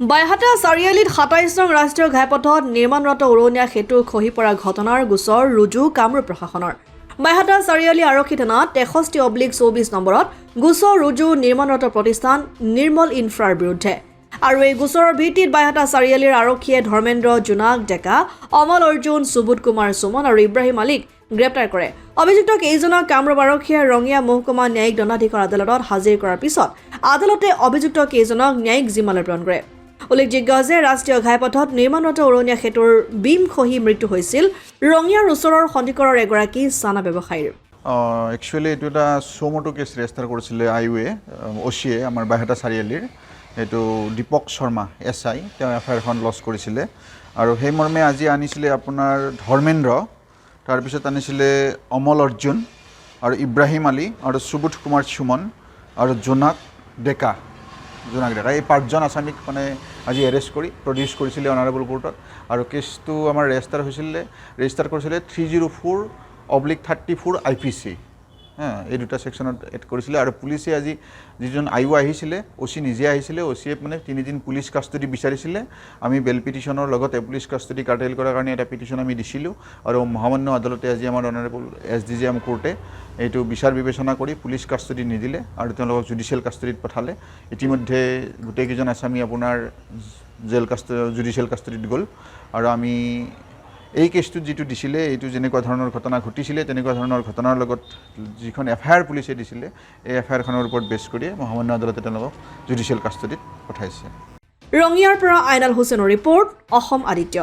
বাইহাটা চাৰিআলিত ২৭ নং ৰাষ্ট্ৰীয় ঘাইপথত নিৰ্মাণৰত উৰণীয়া সেতু খহি পৰা ঘটনাৰ গোচৰ ৰুজু কামৰূপ প্ৰশাসনৰ বাইহাটা চাৰিআলি আৰক্ষী থানাত ৬৩/২৪ নম্বৰত গোচৰ ৰুজু নিৰ্মাণৰত প্ৰতিষ্ঠান নিৰ্মল ইনফ্ৰাৰ বিৰুদ্ধে আৰু এই গোচৰৰ ভিত্তিত বাইহাটা চাৰিআলিৰ আৰক্ষীয়ে ধৰ্মেন্দ্ৰ জোনাক ডেকা অমল অৰ্জুন সুবোধ কুমাৰ সুমন আৰু ইব্ৰাহিম আলীক গ্ৰেপ্তাৰ কৰে অভিযুক্ত কেইজনক কামৰূপ আৰক্ষীয়ে ৰঙিয়া মহকুমা ন্যায়িক দণ্ডাধীশৰ আদালতত হাজিৰ কৰাৰ পিছত আদালতে অভিযুক্ত কেইজনক ন্যায়িক জিম্মালৈ প্ৰেৰণ কৰে উল্লেখযোগ্য যে ৰাষ্ট্ৰীয় ঘাইপথত নিৰ্মাণৰত উৰণীয়া সেতুৰ বিম খহি মৃত্যু হৈছিল ৰঙিয়াৰ ওচৰৰ সন্দিকৰৰ এগৰাকী চানা ব্যৱসায়ীৰ একচুৱেলি এইটো এটা চমটো কেছ ৰেজিষ্টাৰ কৰিছিলে আইৱে অচিয়ে আমাৰ বাইহাটা চাৰিআলিৰ এইটো দীপক শৰ্মা SI তেওঁ এফআইআৰখন লঞ্চ কৰিছিলে আৰু সেই মৰ্মে আজি আনিছিলে আপোনাৰ ধৰ্মেন্দ্ৰ তাৰপিছত আনিছিলে অমল অৰ্জুন আৰু ইব্ৰাহিম আলী আৰু সুবোধ কুমাৰ সুমন আৰু জোনাক ডেকা এই ৫জন আসামিক মানে আজি এৰেষ্ট কৰি প্ৰডিউচ কৰিছিলে অনাৰেবল কোৰ্টত আৰু কেছটো আমাৰ ৰেজিষ্টাৰ কৰিছিলে 304/34 IPC এই দুটা ছেকশ্যনত এড কৰিছিলে আৰু পুলিচে আজি যিজন আইও আহিছিলে অচি নিজে আহিছিলে অচিয়ে মানে 3 দিন পুলিচ কাষ্টডি বিচাৰিছিলে আমি বেল পিটিশ্যনৰ লগতে পুলিচ কাষ্টডি কাৰ্টেল কৰাৰ কাৰণে এটা পিটিশ্যন আমি দিছিলোঁ আৰু মহামান্য আদালতে আজি আমাৰ অনাৰেবল SDJM কোৰ্টে এইটো বিচাৰ বিবেচনা কৰি পুলিচ কাষ্টডি নিদিলে আৰু তেওঁলোকক জুডিচিয়েল কাষ্টডিত পঠালে ইতিমধ্যে গোটেইকেইজন আসামী আপোনাৰ জুডিচিয়েল কাষ্টডিত গ'ল আৰু আমি এই কেছটো যিটো দিছিলে এইটো যেনেকুৱা ধৰণৰ ঘটনা ঘটিছিলে তেনেকুৱা ধৰণৰ ঘটনাৰ লগত যিখন এফআইআৰ পুলিচে দিছিলে এই এফআইআৰখনৰ ওপৰত বেছ কৰি মহামান্য আদালতে তেওঁলোকক জুডিচিয়েল কাষ্টডিত পঠাইছে ৰঙিয়াৰ পৰা আইনাল হুছেইনৰ ৰিপৰ্ট অসম আদিত্য।